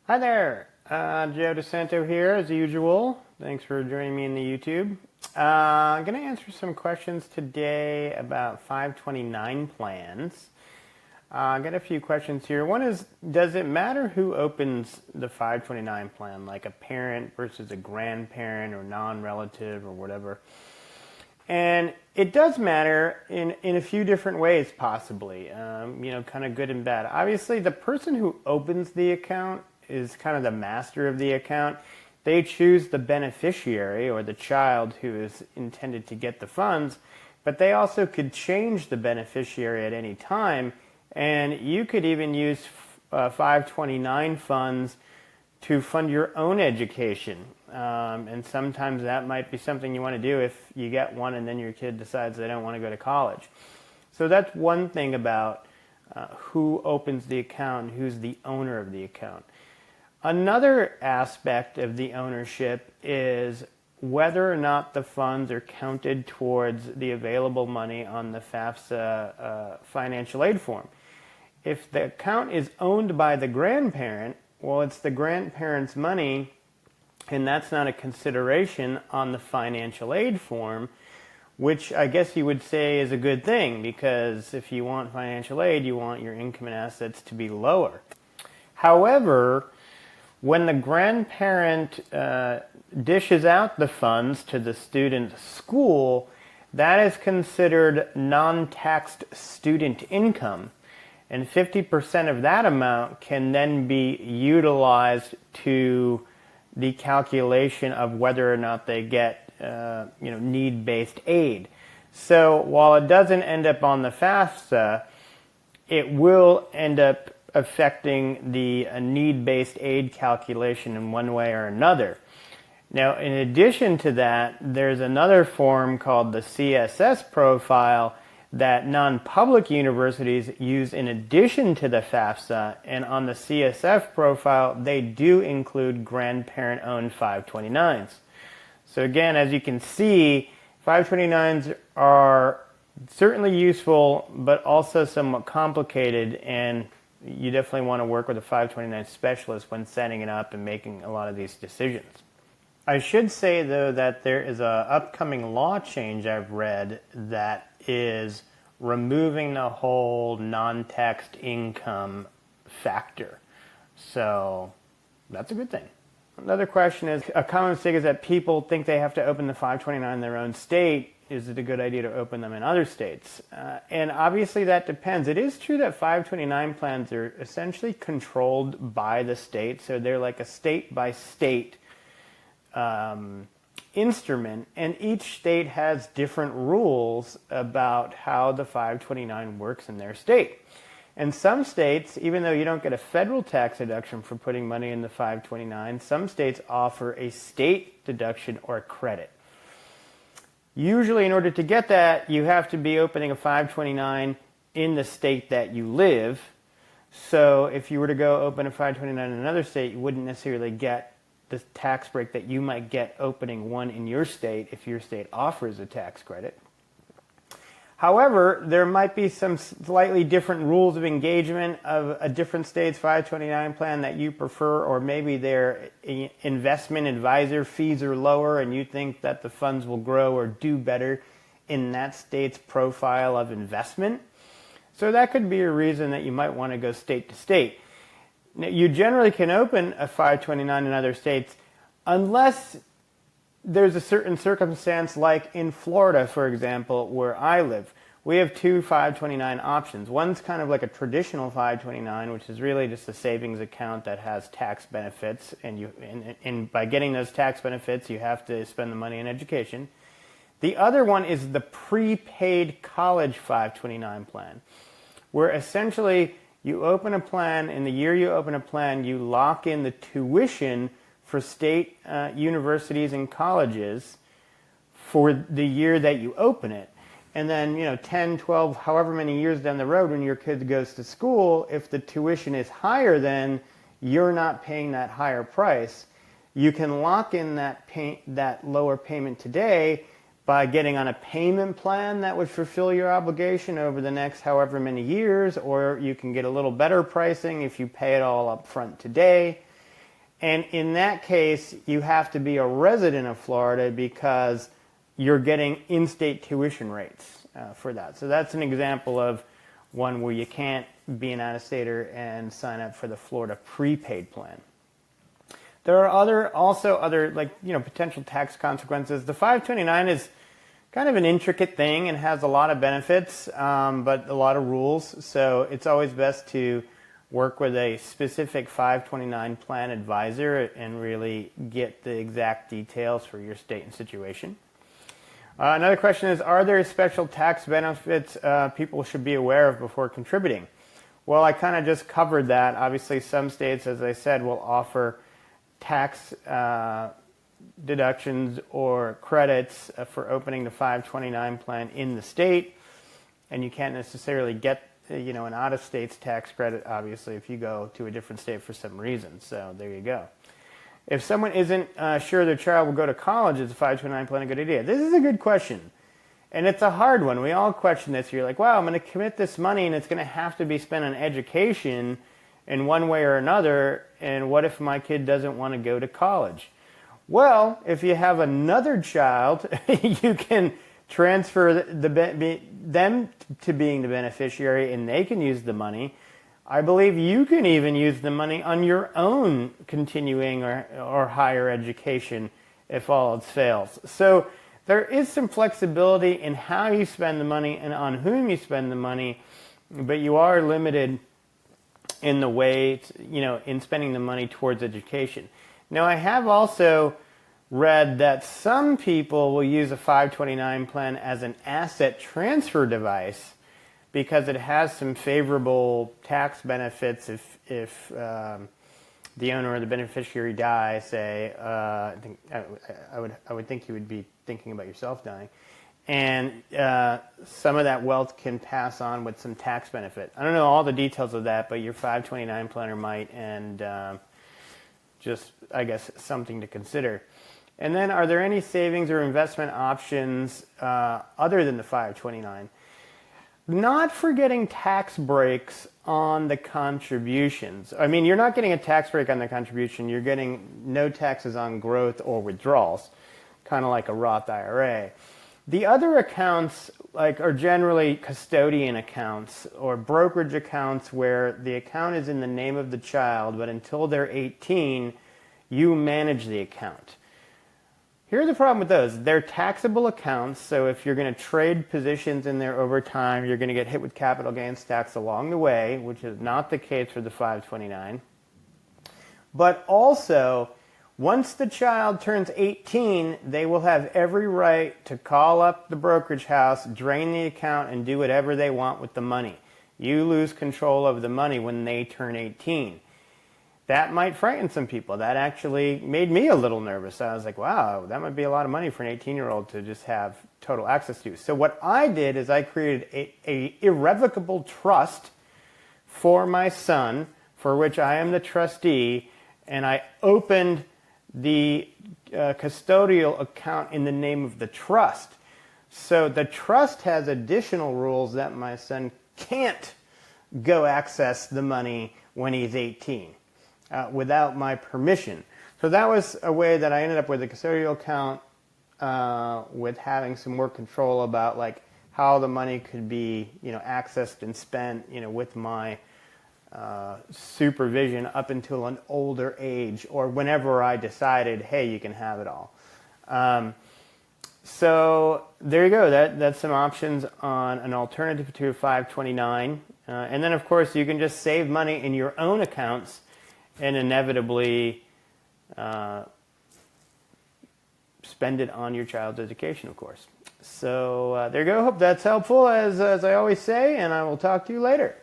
Hi there, Joe DeSanto here as usual. Thanks for joining me in the YouTube. I'm going to answer some questions today about 529 plans. I got a few questions here. One is, does it matter who opens the 529 plan, like a parent versus a grandparent or non-relative or whatever? And it does matter in a few different ways, possibly, kind of good and bad. Obviously, the person who opens the account is kind of the master of the account. They choose the beneficiary or the child who is intended to get the funds, but they also could change the beneficiary at any time, and you could even use 529 funds to fund your own education. And sometimes that might be something you want to do if you get one and then your kid decides they don't want to go to college. So that's one thing about who opens the account and who's the owner of the account. Another aspect of the ownership is whether or not the funds are counted towards the available money on the FAFSA financial aid form. If the account is owned by the grandparent, well, it's the grandparent's money, and that's not a consideration on the financial aid form, which I guess you would say is a good thing, because if you want financial aid, you want your income and assets to be lower. However, when the grandparent dishes out the funds to the student's school, that is considered non-taxed student income. And 50% of that amount can then be utilized to the calculation of whether or not they get need-based aid. So while it doesn't end up on the FAFSA, it will end up affecting the need-based aid calculation in one way or another. Now, in addition to that, there's another form called the CSS profile that non-public universities use in addition to the FAFSA, and on the CSF profile, they do include grandparent-owned 529s. So again, as you can see, 529s are certainly useful, but also somewhat complicated, and you definitely want to work with a 529 specialist when setting it up and making a lot of these decisions. I should say, though, that there is an upcoming law change I've read that is removing the whole non-taxed income factor. So that's a good thing. Another question is, a common mistake is that people think they have to open the 529 in their own state. Is it a good idea to open them in other states? And obviously that depends. It is true that 529 plans are essentially controlled by the state, so they're like a state-by-state instrument, and each state has different rules about how the 529 works in their state. And some states, even though you don't get a federal tax deduction for putting money in the 529, some states offer a state deduction or a credit. Usually, in order to get that, you have to be opening a 529 in the state that you live. So if you were to go open a 529 in another state, you wouldn't necessarily get the tax break that you might get opening one in your state if your state offers a tax credit. However, there might be some slightly different rules of engagement of a different state's 529 plan that you prefer, or maybe their investment advisor fees are lower and you think that the funds will grow or do better in that state's profile of investment. So that could be a reason that you might want to go state to state. Now, you generally can open a 529 in other states unless there's a certain circumstance, like in Florida, for example, where I live. We have two 529 options. One's kind of like a traditional 529, which is really just a savings account that has tax benefits, and by getting those tax benefits, you have to spend the money on education. The other one is the prepaid college 529 plan, where essentially you open a plan, and the year you open a plan, you lock in the tuition for state universities and colleges for the year that you open it. And then, 10, 12, however many years down the road when your kid goes to school, if the tuition is higher, then you're not paying that higher price. You can lock in that lower payment today by getting on a payment plan that would fulfill your obligation over the next however many years, or you can get a little better pricing if you pay it all up front today. And in that case, you have to be a resident of Florida because you're getting in-state tuition rates for that. So that's an example of one where you can't be an out-of-stater and sign up for the Florida prepaid plan. There are also other potential tax consequences. The 529 is kind of an intricate thing and has a lot of benefits, but a lot of rules. So it's always best to work with a specific 529 plan advisor and really get the exact details for your state and situation. Another question is, are there special tax benefits people should be aware of before contributing? Well, I kind of just covered that. Obviously, some states, as I said, will offer tax deductions or credits for opening the 529 plan in the state, and you can't necessarily get an out-of-state's tax credit, obviously, if you go to a different state for some reason. So there you go. If someone isn't sure their child will go to college, is a 529 plan a good idea? This is a good question, and it's a hard one. We all question this. You're like, wow, I'm going to commit this money, and it's going to have to be spent on education in one way or another, and what if my kid doesn't want to go to college? Well, if you have another child, you can transfer them to being the beneficiary, and they can use the money. I believe you can even use the money on your own continuing or higher education if all else fails. So there is some flexibility in how you spend the money and on whom you spend the money, but you are limited in the way, in spending the money towards education. Now, I have also read that some people will use a 529 plan as an asset transfer device because it has some favorable tax benefits if the owner or the beneficiary dies, say. I would think you would be thinking about yourself dying. And some of that wealth can pass on with some tax benefit. I don't know all the details of that, but your 529 planner might, and just, I guess, something to consider. And then, are there any savings or investment options other than the 529? Not for getting tax breaks on the contributions. I mean, you're not getting a tax break on the contribution. You're getting no taxes on growth or withdrawals, kind of like a Roth IRA. The other accounts are generally custodian accounts or brokerage accounts where the account is in the name of the child, but until they're 18, you manage the account. Here's the problem with those. They're taxable accounts, so if you're going to trade positions in there over time, you're going to get hit with capital gains tax along the way, which is not the case for the 529. But also, once the child turns 18, they will have every right to call up the brokerage house, drain the account, and do whatever they want with the money. You lose control of the money when they turn 18. That might frighten some people. That actually made me a little nervous. I was like, wow, that might be a lot of money for an 18-year-old to just have total access to. So what I did is I created a irrevocable trust for my son, for which I am the trustee, and I opened the custodial account in the name of the trust. So the trust has additional rules that my son can't go access the money when he's 18. Without my permission. So that was a way that I ended up with a custodial account with having some more control about how the money could be accessed and spent with my supervision up until an older age or whenever I decided, hey, you can have it all. So there you go. That's some options on an alternative to 529. And then, of course, you can just save money in your own accounts and inevitably spend it on your child's education, of course. So there you go. Hope that's helpful, as I always say, and I will talk to you later.